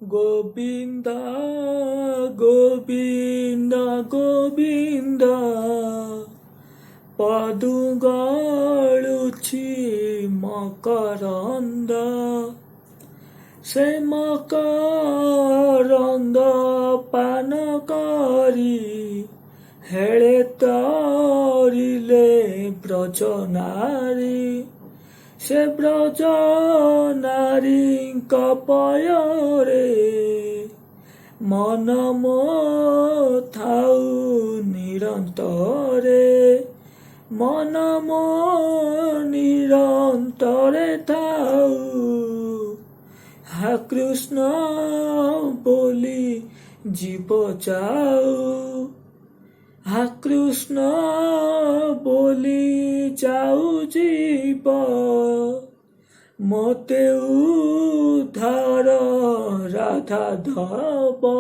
ଗୋବିନ୍ଦ ଗୋବିନ୍ଦ ଗୋବିନ୍ଦ ପଦୁଗଳୁଛି ମକରନ୍ଦ ସେ ମକରନ୍ଦ ପାନ କରି ହେଳେ ତରିଲେ ବ୍ରଜନାରୀ ସେ ବ୍ରଜ ନାରୀଙ୍କ ପୟରେ ମନ ମୋ ଥାଉ ନିରନ୍ତରେ ମନ ମୋ ନିରନ୍ତରେ ଥାଉ ହା କୃଷ୍ଣ ବୋଲି ଜୀବ ଯାଉ ହା କୃଷ୍ଣ ବୋଲି ଯାଉ ଯିବ ମୋତେ ଉଦ୍ଧାର ରାଧା ଦବ।